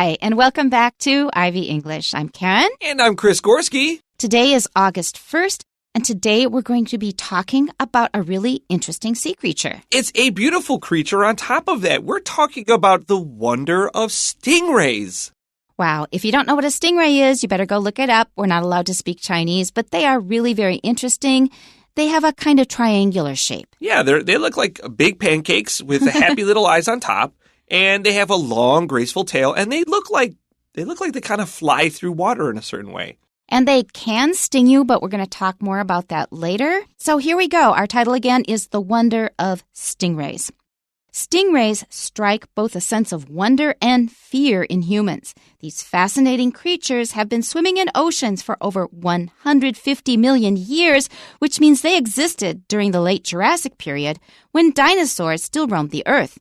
Hi, and welcome back to Ivy English. I'm Karen. And I'm Chris Gorski. Today is August 1st, and today we're going to be talking about a really interesting sea creature. It's a beautiful creature on top of that. We're talking about the Wonder of Stingrays. Wow, if you don't know what a stingray is, you better go look it up. We're not allowed to speak Chinese, but they are really very interesting. They have a kind of triangular shape. Yeah, they look like big pancakes with the happy little eyes on top. And they have a long, graceful tail, and they look like they kind of fly through water in a certain way. And they can sting you, but we're going to talk more about that later. So here we go. Our title again is The Wonder of Stingrays. Stingrays strike both a sense of wonder and fear in humans. These fascinating creatures have been swimming in oceans for over 150 million years, which means they existed during the late Jurassic period when dinosaurs still roamed the Earth.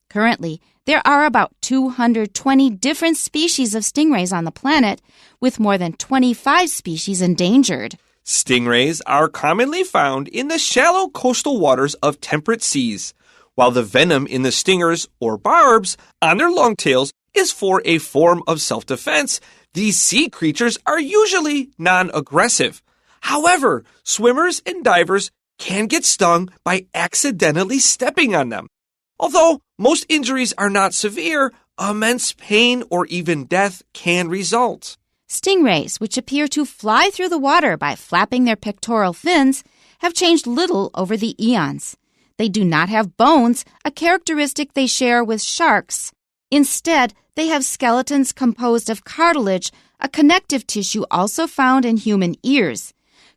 Currently, there are about 220 different species of stingrays on the planet, with more than 25 species endangered. Stingrays are commonly found in the shallow coastal waters of temperate seas, while the venom in the stingers or barbs on their long tails is for a form of self-defense. These sea creatures are usually non-aggressive. However, swimmers and divers can get stung by accidentally stepping on them. Although most injuries are not severe, immense pain or even death can result. Stingrays, which appear to fly through the water by flapping their pectoral fins, have changed little over the eons. They do not have bones, a characteristic they share with sharks. Instead, they have skeletons composed of cartilage, a connective tissue also found in human ears.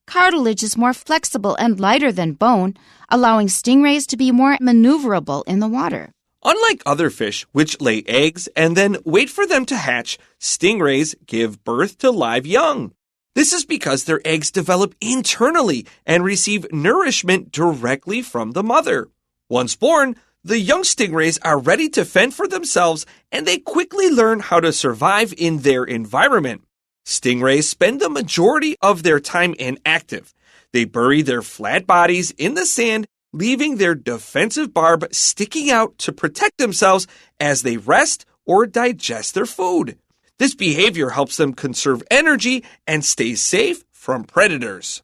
Cartilage is more flexible and lighter than bone, allowing stingrays to be more maneuverable in the water. Unlike other fish, which lay eggs and then wait for them to hatch, stingrays give birth to live young. This is because their eggs develop internally and receive nourishment directly from the mother. Once born, the young stingrays are ready to fend for themselves, and they quickly learn how to survive in their environment. Stingrays spend the majority of their time inactive. They bury their flat bodies in the sand, leaving their defensive barb sticking out to protect themselves as they rest or digest their food. This behavior helps them conserve energy and stay safe from predators.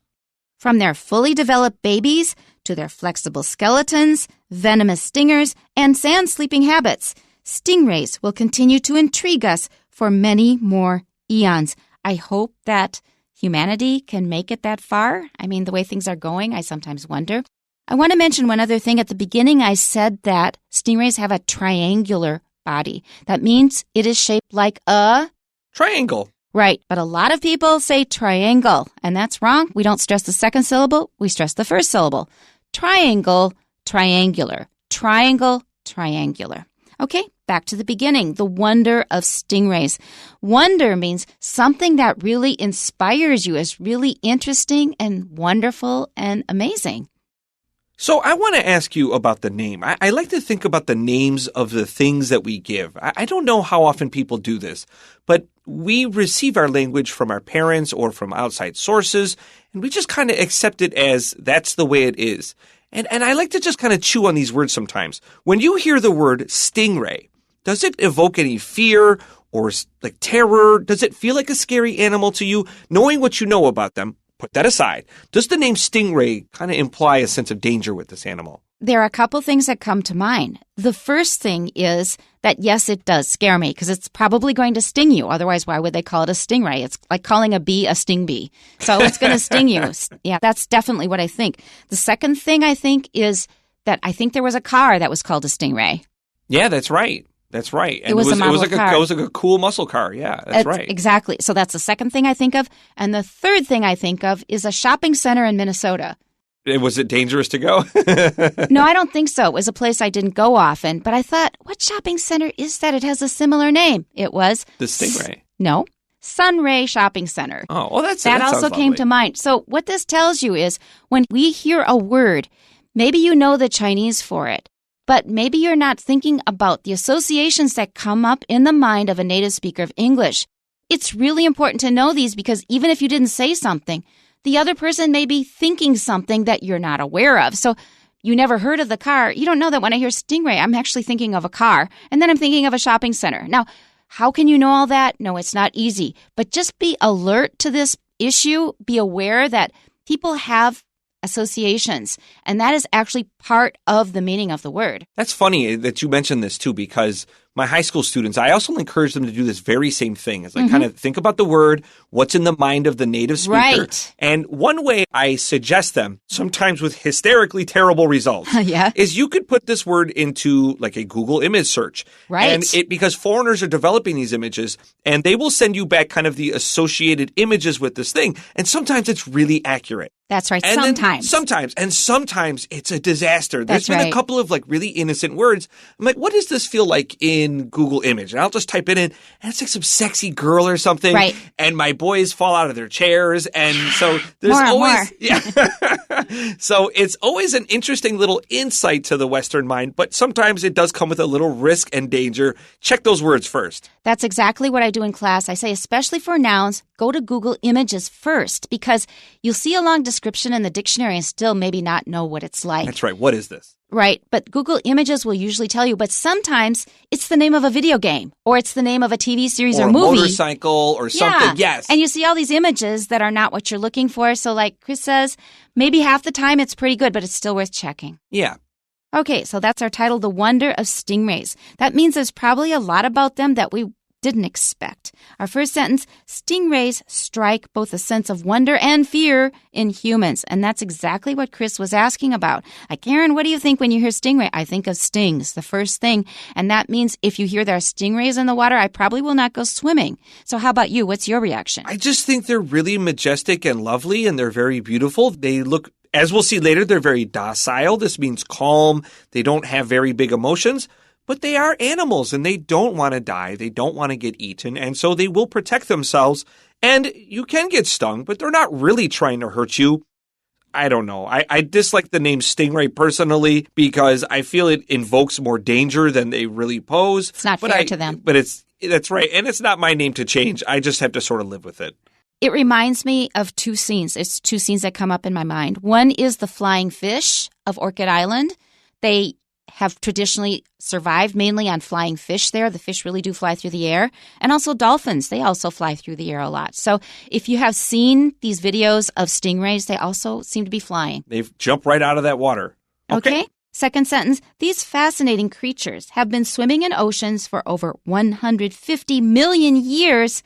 From their fully developed babies to their flexible skeletons, venomous stingers, and sand-sleeping habits, stingrays will continue to intrigue us for many more eons. I hope that humanity can make it that far. I mean, the way things are going, I sometimes wonder. I want to mention one other thing. At the beginning, I said that stingrays have a triangular body. That means it is shaped like a triangle. Right, but a lot of people say triangle, and that's wrong. We don't stress the second syllable, we stress the first syllable. Triangle, triangular. Triangle, triangular. Okay, back to the beginning, the wonder of stingrays. Wonder means something that really inspires you, is really interesting and wonderful and amazing. So I want to ask you about the name. I like to think about the names of the things that we give. I don't know how often people do this, but we receive our language from our parents or from outside sources, and we just kind of accept it as that's the way it is. And I like to just kind of chew on these words sometimes. When you hear the word stingray, does it evoke any fear or like terror? Does it feel like a scary animal to you? Knowing what you know about them, put that aside. Does the name stingray kind of imply a sense of danger with this animal? There are a couple things that come to mind. The first thing is that, yes, it does scare me because it's probably going to sting you. Otherwise, why would they call it a stingray? It's like calling a bee a sting bee. So it's going to sting you. Yeah, that's definitely what I think. The second thing I think is that I think there was a car that was called a stingray. Yeah, that's right. That's right. And it was a model car. It was like a cool muscle car. Yeah, that's right. Exactly. So that's the second thing I think of. And the third thing I think of is a shopping center in Minnesota. Was it dangerous to go? No, I don't think so. It was a place I didn't go often. But I thought, what shopping center is that? It has a similar name. It was the Stingray. No, Sunray Shopping Center. Oh, well, that also came to mind. So what this tells you is when we hear a word, maybe you know the Chinese for it, but maybe you're not thinking about the associations that come up in the mind of a native speaker of English. It's really important to know these because even if you didn't say something, the other person may be thinking something that you're not aware of. So you never heard of the car. You don't know that when I hear stingray, I'm actually thinking of a car, and then I'm thinking of a shopping center. Now, How can you know all that? No, it's not easy. But just be alert to this issue. Be aware that people have associations, and that is actually part of the meaning of the word. That's funny that you mentioned this too, because my high school students, I also encourage them to do this very same thing. As I kind of think about the word, what's in the mind of the native speaker. Right. And one way I suggest them, sometimes with hysterically terrible results, is you could put this word into like a Google image search. Right. And because foreigners are developing these images, and they will send you back kind of the associated images with this thing. And sometimes it's really accurate. That's right. And Sometimes. Sometimes it's a disaster. There's been a couple of like really innocent words. I'm like, what does this feel like in Google Image? And I'll just type it in, and it's like some sexy girl or something. Right. And my boys fall out of their chairs. And so there's more. Yeah. So it's always an interesting little insight to the Western mind, but sometimes it does come with a little risk and danger. Check those words first. That's exactly what I do in class. I say, especially for nouns, go to Google Images first, because you'll see a long description in the dictionary and still maybe not know what it's like. That's right. What is this? Right. But Google Images will usually tell you, but sometimes it's the name of a video game, or it's the name of a TV series or movie. Or a motorcycle or something. Yes. And you see all these images that are not what you're looking for. So like Chris says, maybe half the time it's pretty good, but it's still worth checking. Yeah. Okay, so that's our title, The Wonder of Stingrays. That means there's probably a lot about them that we didn't expect. Our first sentence, stingrays strike both a sense of wonder and fear in humans. And that's exactly what Chris was asking about. Like, Karen, what do you think when you hear stingray? I think of stings, the first thing. And that means if you hear there are stingrays in the water, I probably will not go swimming. So how about you? What's your reaction? I just think they're really majestic and lovely, and they're very beautiful. They look, as we'll see later, they're very docile. This means calm. They don't have very big emotions. But they are animals, and they don't want to die. They don't want to get eaten, and so they will protect themselves. And you can get stung, but they're not really trying to hurt you. I don't know. I dislike the name stingray personally because I feel it invokes more danger than they really pose. It's not fair to them. But that's right, and it's not my name to change. I just have to sort of live with it. It reminds me of two scenes. It's two scenes that come up in my mind. One is the flying fish of Orchid Island. They have traditionally survived mainly on flying fish there. The fish really do fly through the air. And also dolphins. They also fly through the air a lot. So if you have seen these videos of stingrays, they also seem to be flying. They've jumped right out of that water. Okay. Second sentence. These fascinating creatures have been swimming in oceans for over 150 million years,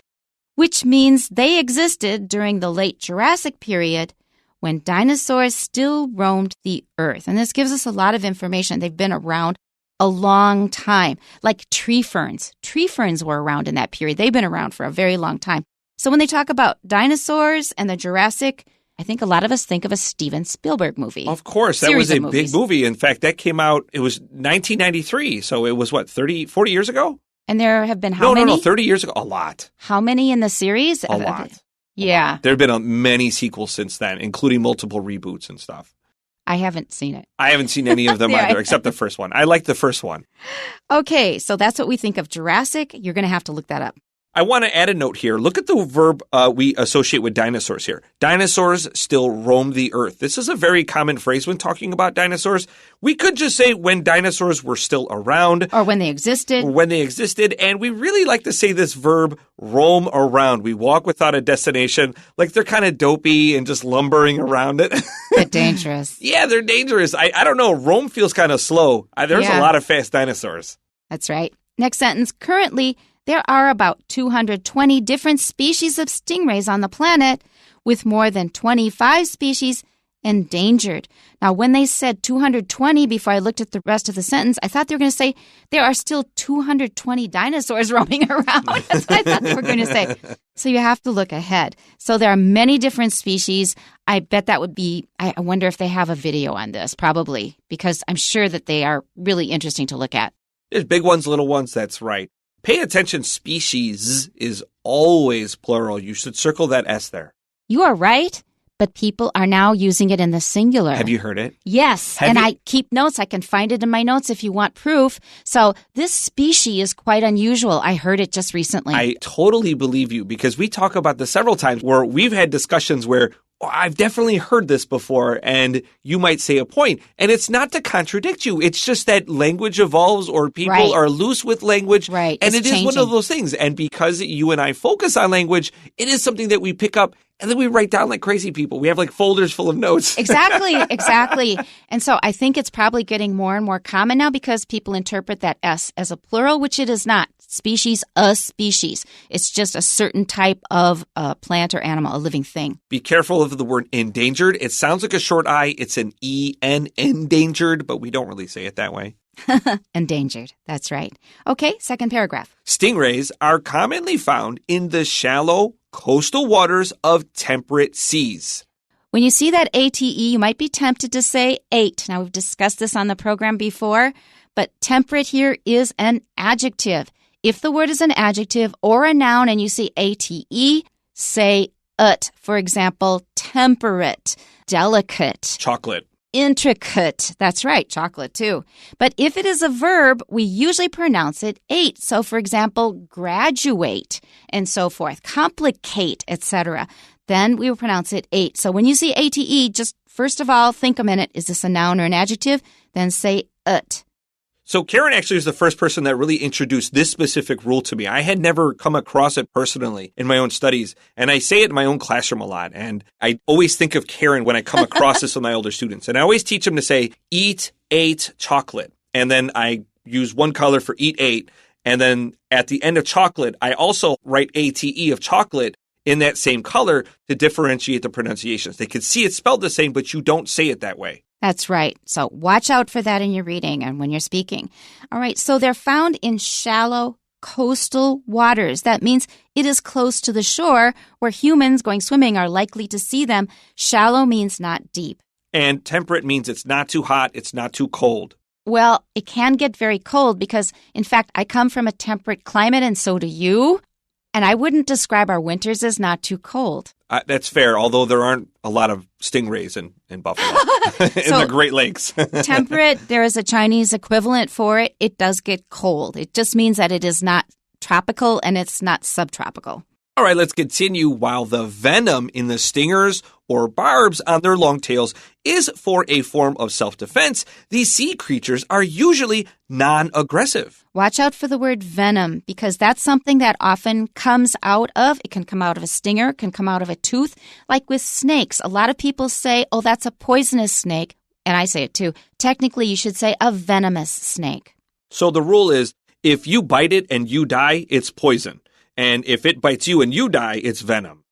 which means they existed during the late Jurassic period, when dinosaurs still roamed the earth. And this gives us a lot of information. They've been around a long time, like tree ferns. Tree ferns were around in that period. They've been around for a very long time. So when they talk about dinosaurs and the Jurassic, I think a lot of us think of a Steven Spielberg movie. Of course, that was a big movie. In fact, that came out, it was 1993. So it was, 40 years ago? And there have been how many? No, 30 years ago. A lot. How many in the series? A lot. Yeah. There have been many sequels since then, including multiple reboots and stuff. I haven't seen it. I haven't seen any of them either, except the first one. I like the first one. Okay, so that's what we think of Jurassic. You're going to have to look that up. I want to add a note here. Look at the verb we associate with dinosaurs here. Dinosaurs still roam the earth. This is a very common phrase when talking about dinosaurs. We could just say when dinosaurs were still around. Or when they existed. And we really like to say this verb, roam around. We walk without a destination. Like they're kind of dopey and just lumbering around it. They're dangerous. Yeah, they're dangerous. I don't know. Roam feels kind of slow. There's a lot of fast dinosaurs. That's right. Next sentence. Currently, there are about 220 different species of stingrays on the planet, with more than 25 species endangered. Now, when they said 220 before I looked at the rest of the sentence, I thought they were going to say there are still 220 dinosaurs roaming around. That's what I thought they were going to say. So you have to look ahead. So there are many different species. I bet that would be, I wonder if they have a video on this, probably, because I'm sure that they are really interesting to look at. There's big ones, little ones, that's right. Pay attention, species is always plural. You should circle that S there. You are right, but people are now using it in the singular. Have you heard it? Yes, I keep notes. I can find it in my notes if you want proof. So this species is quite unusual. I heard it just recently. I totally believe you because we talk about this several times where we've had discussions where I've definitely heard this before, and you might say a point. And it's not to contradict you. It's just that language evolves or people are loose with language. Right. And it's it is one of those things. And because you and I focus on language, it is something that we pick up and then we write down like crazy people. We have like folders full of notes. Exactly. And so I think it's probably getting more and more common now because people interpret that S as a plural, which it is not. Species, a species. It's just a certain type of plant or animal, a living thing. Be careful of the word endangered. It sounds like a short I. It's an E-N, endangered, but we don't really say it that way. Endangered. That's right. Okay, second paragraph. Stingrays are commonly found in the shallow coastal waters of temperate seas. When you see that ATE, you might be tempted to say ate. Now, we've discussed this on the program before, but temperate here is an adjective. If the word is an adjective or a noun and you see ATE, say ut. For example, temperate, delicate. Chocolate. Intricate. That's right, chocolate too. But if it is a verb, we usually pronounce it ate. So, for example, graduate and so forth, complicate, etc. Then we will pronounce it ate. So when you see ATE, just first of all, think a minute, is this a noun or an adjective? Then say ut. So Karen actually was the first person that really introduced this specific rule to me. I had never come across it personally in my own studies, and I say it in my own classroom a lot. And I always think of Karen when I come across this with my older students. And I always teach them to say, eat, ate, chocolate. And then I use one color for eat, ate. And then at the end of chocolate, I also write ATE of chocolate in that same color to differentiate the pronunciations. They can see it spelled the same, but you don't say it that way. That's right. So watch out for that in your reading and when you're speaking. All right. So they're found in shallow coastal waters. That means it is close to the shore where humans going swimming are likely to see them. Shallow means not deep. And temperate means it's not too hot, it's not too cold. Well, it can get very cold because, in fact, I come from a temperate climate and so do you. And I wouldn't describe our winters as not too cold. That's fair, although there aren't a lot of stingrays in Buffalo, in the Great Lakes. Temperate, there is a Chinese equivalent for it. It does get cold. It just means that it is not tropical and it's not subtropical. All right, let's continue. While the venom in the stingers or barbs on their long tails is for a form of self-defense, these sea creatures are usually non-aggressive. Watch out for the word venom because that's something that often comes out of, it can come out of a stinger, it can come out of a tooth. Like with snakes, a lot of people say, oh, that's a poisonous snake. And I say it too. Technically, you should say a venomous snake. So the rule is, if you bite it and you die, it's poison. And if it bites you and you die, it's venom.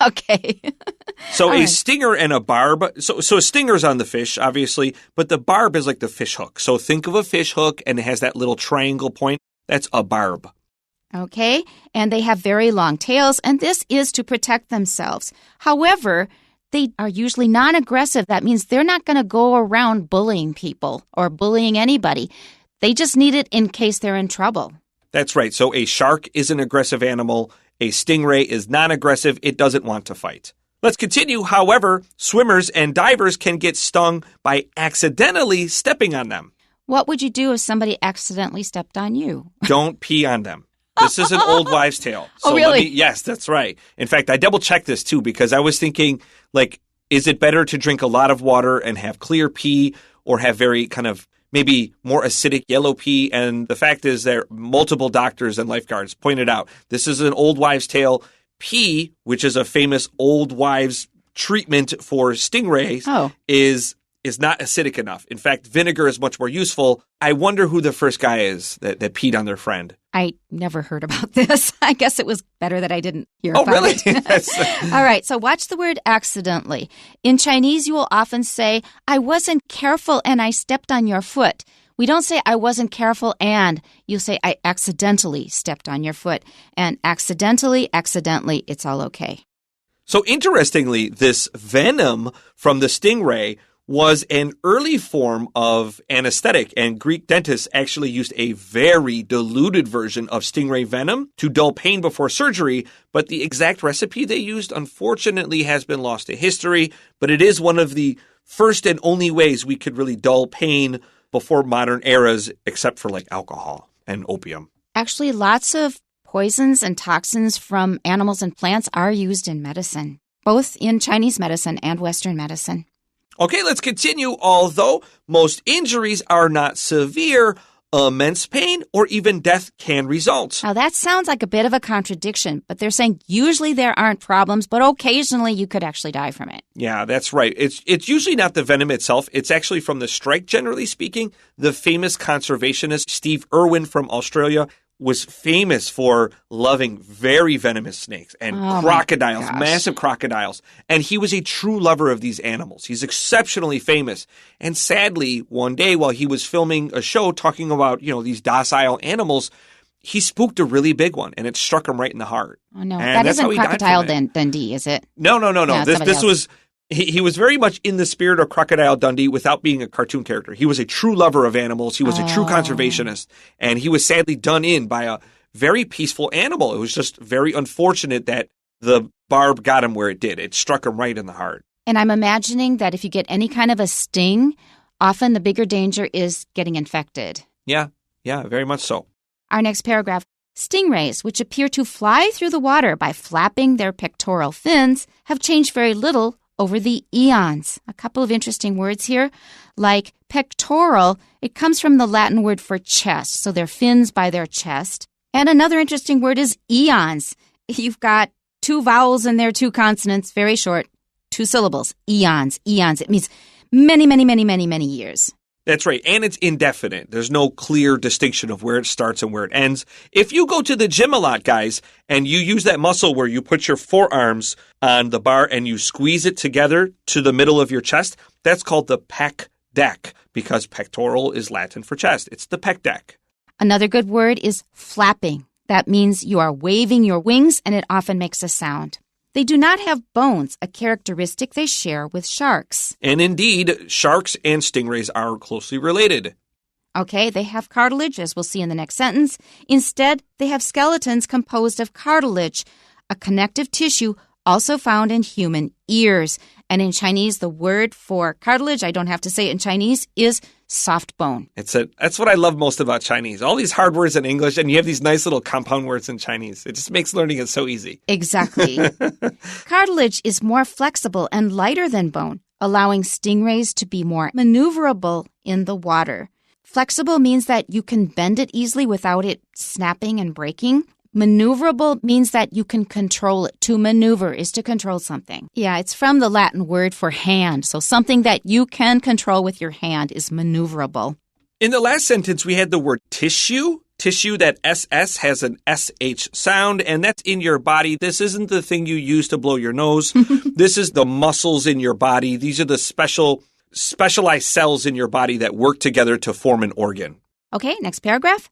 Okay. So a stinger and a barb. So a stinger's on the fish, obviously, but the barb is like the fish hook. So think of a fish hook and it has that little triangle point. That's a barb. Okay. And they have very long tails, and this is to protect themselves. However, they are usually non-aggressive. That means they're not going to go around bullying people or bullying anybody. They just need it in case they're in trouble. That's right. So a shark is an aggressive animal. A stingray is non-aggressive. It doesn't want to fight. Let's continue. However, swimmers and divers can get stung by accidentally stepping on them. What would you do if somebody accidentally stepped on you? Don't pee on them. This is an old wives' tale. So oh, really? Yes, that's right. In fact, I double-checked this too because I was thinking, like, is it better to drink a lot of water and have clear pee or have very kind of maybe more acidic yellow pee? And the fact is there multiple doctors and lifeguards pointed out this is an old wives' tale. Pee, which is a famous old wives' treatment for stingrays, is not acidic enough. In fact, vinegar is much more useful. I wonder who the first guy is that peed on their friend. I never heard about this. I guess it was better that I didn't hear about really? it. All right, so watch the word accidentally. In Chinese, you will often say, I wasn't careful and I stepped on your foot. We don't say I wasn't careful and. You say I accidentally stepped on your foot. And accidentally, it's all okay. So interestingly, this venom from the stingray was an early form of anesthetic, and Greek dentists actually used a very diluted version of stingray venom to dull pain before surgery, but the exact recipe they used, unfortunately, has been lost to history, but it is one of the first and only ways we could really dull pain before modern eras, except for like alcohol and opium. Actually, lots of poisons and toxins from animals and plants are used in medicine. both in Chinese medicine and Western medicine. Okay, let's continue. Although most injuries are not severe, immense pain or even death can result. Now, that sounds like a bit of a contradiction, but they're saying usually there aren't problems, but occasionally you could actually die from it. Yeah, that's right. It's usually not the venom itself. It's actually from the strike, generally speaking. The famous conservationist Steve Irwin from Australia was famous for loving very venomous snakes and crocodiles, massive crocodiles. And he was a true lover of these animals. He's exceptionally famous. And sadly, one day while he was filming a show talking about, these docile animals, he spooked a really big one and it struck him right in the heart. Oh, no. And that isn't Crocodile Dundee, is it? No. Yeah, This was... He was very much in the spirit of Crocodile Dundee without being a cartoon character. He was a true lover of animals. He was a true conservationist. And he was sadly done in by a very peaceful animal. It was just very unfortunate that the barb got him where it did. It struck him right in the heart. And I'm imagining that if you get any kind of a sting, often the bigger danger is getting infected. Yeah, very much so. Our next paragraph. Stingrays, which appear to fly through the water by flapping their pectoral fins, have changed very little over the eons. A couple of interesting words here, like pectoral, it comes from the Latin word for chest, so their fins by their chest. And another interesting word is eons. You've got 2 vowels in there, 2 consonants, very short, 2 syllables, eons. It means many, many, many, many, many years. That's right. And it's indefinite. There's no clear distinction of where it starts and where it ends. If you go to the gym a lot, guys, and you use that muscle where you put your forearms on the bar and you squeeze it together to the middle of your chest, that's called the pec deck because pectoral is Latin for chest. It's the pec deck. Another good word is flapping. That means you are waving your wings and it often makes a sound. They do not have bones, a characteristic they share with sharks. And indeed, sharks and stingrays are closely related. Okay, they have cartilage, as we'll see in the next sentence. Instead, they have skeletons composed of cartilage, a connective tissue also found in human ears. And in Chinese, the word for cartilage, I don't have to say it in Chinese, is soft bone. That's what I love most about Chinese. All these hard words in English, and you have these nice little compound words in Chinese. It just makes learning it so easy. Exactly. Cartilage is more flexible and lighter than bone, allowing stingrays to be more maneuverable in the water. Flexible means that you can bend it easily without it snapping and breaking. Maneuverable means that you can control it. To maneuver is to control something. Yeah, it's from the Latin word for hand. So something that you can control with your hand is maneuverable. In the last sentence, we had the word tissue. Tissue, that SS has an SH sound, and that's in your body. This isn't the thing you use to blow your nose. This is the muscles in your body. These are the specialized cells in your body that work together to form an organ. Okay, next paragraph.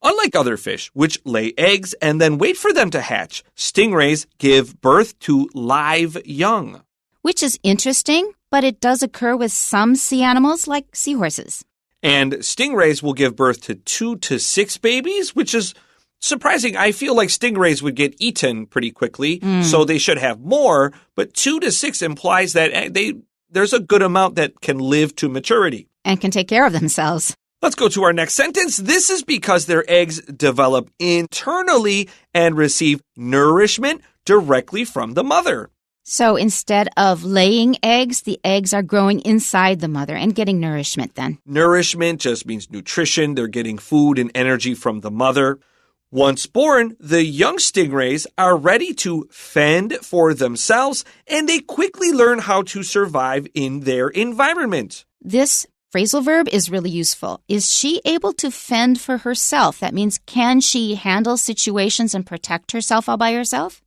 Unlike other fish, which lay eggs and then wait for them to hatch, stingrays give birth to live young. Which is interesting, but it does occur with some sea animals like seahorses. And stingrays will give birth to 2 to 6 babies, which is surprising. I feel like stingrays would get eaten pretty quickly, so they should have more. But 2 to 6 implies that there's a good amount that can live to maturity. And can take care of themselves. Let's go to our next sentence. This is because their eggs develop internally and receive nourishment directly from the mother. So instead of laying eggs, the eggs are growing inside the mother and getting nourishment then. Nourishment just means nutrition. They're getting food and energy from the mother. Once born, the young stingrays are ready to fend for themselves, and they quickly learn how to survive in their environment. This phrasal verb is really useful. Is she able to fend for herself? That means, can she handle situations and protect herself all by herself?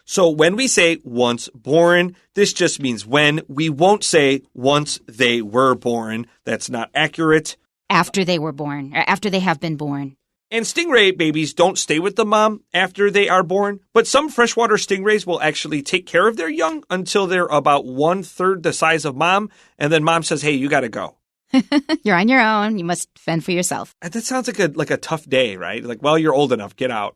So when we say once born, this just means when. We won't say once they were born. That's not accurate. After they were born, or after they have been born. And stingray babies don't stay with the mom after they are born, but some freshwater stingrays will actually take care of their young until they're about 1/3 the size of mom, and then mom says, hey, you got to go. You're on your own. You must fend for yourself. That sounds like a tough day, right? Like, well, you're old enough. Get out.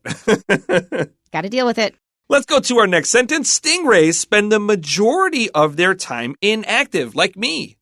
Got to deal with it. Let's go to our next sentence. Stingrays spend the majority of their time inactive, like me.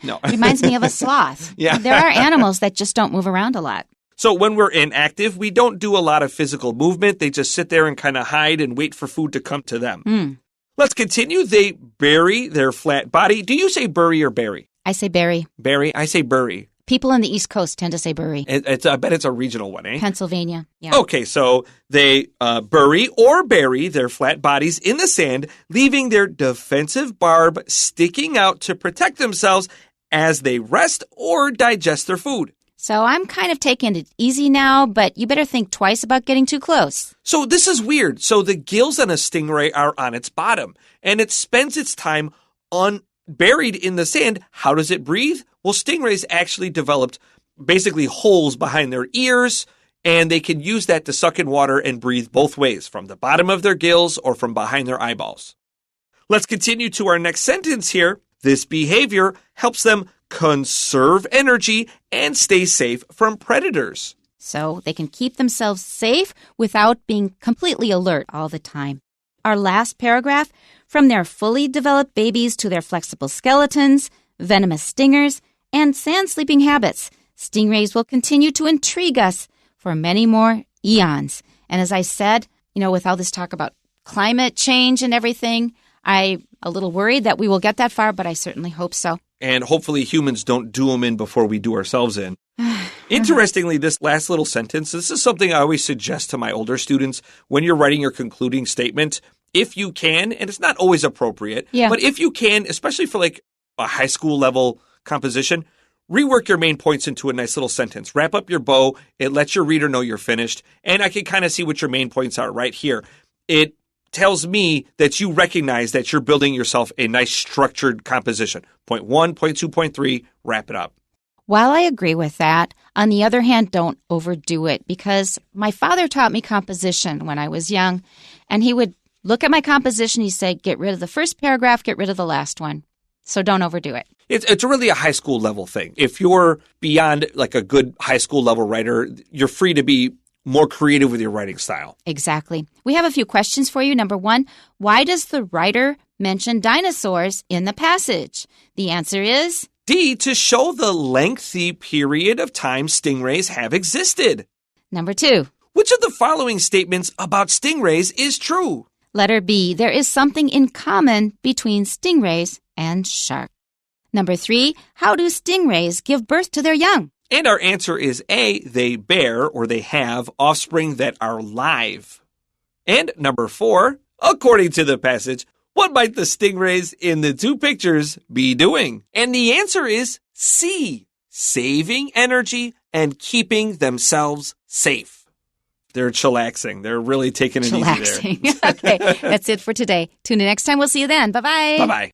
No. Reminds me of a sloth. Yeah. There are animals that just don't move around a lot. So when we're inactive, we don't do a lot of physical movement. They just sit there and kind of hide and wait for food to come to them. Let's continue. They bury their flat body. Do you say bury or bury? I say bury. Bury? I say bury. People on the East Coast tend to say bury. I bet it's a regional one, eh? Pennsylvania, yeah. Okay, so they bury or bury their flat bodies in the sand, leaving their defensive barb sticking out to protect themselves as they rest or digest their food. So I'm kind of taking it easy now, but you better think twice about getting too close. So this is weird. So the gills on a stingray are on its bottom, and it spends its time buried in the sand. How does it breathe? Well, stingrays actually developed basically holes behind their ears, and they can use that to suck in water and breathe both ways, from the bottom of their gills or from behind their eyeballs. Let's continue to our next sentence here. This behavior helps them conserve energy and stay safe from predators. So they can keep themselves safe without being completely alert all the time. Our last paragraph, from their fully developed babies to their flexible skeletons, venomous stingers, and sand sleeping habits, stingrays will continue to intrigue us for many more eons. And as I said, with all this talk about climate change and everything, I'm a little worried that we will get that far, but I certainly hope so. And hopefully humans don't do them in before we do ourselves in. Interestingly, this last little sentence, this is something I always suggest to my older students when you're writing your concluding statement. If you can, and it's not always appropriate, but if you can, especially for like a high school level composition, rework your main points into a nice little sentence. Wrap up your bow. It lets your reader know you're finished. And I can kind of see what your main points are right here. It tells me that you recognize that you're building yourself a nice structured composition. Point 1, point 2, point 3, wrap it up. While I agree with that, on the other hand, don't overdo it, because my father taught me composition when I was young, and he would look at my composition, he'd say, get rid of the first paragraph, get rid of the last one. So don't overdo it. It's really a high school level thing. If you're beyond like a good high school level writer, you're free to be more creative with your writing style. Exactly. We have a few questions for you. Number 1, why does the writer mention dinosaurs in the passage? The answer is D, to show the lengthy period of time stingrays have existed. Number 2, which of the following statements about stingrays is true? Letter B, there is something in common between stingrays and sharks. Number 3, how do stingrays give birth to their young? And our answer is A, they bear or they have offspring that are live. And number 4, according to the passage, what might the stingrays in the two pictures be doing? And the answer is C, saving energy and keeping themselves safe. They're chillaxing. They're really taking it easy there. Okay, that's it for today. Tune in next time. We'll see you then. Bye-bye. Bye-bye.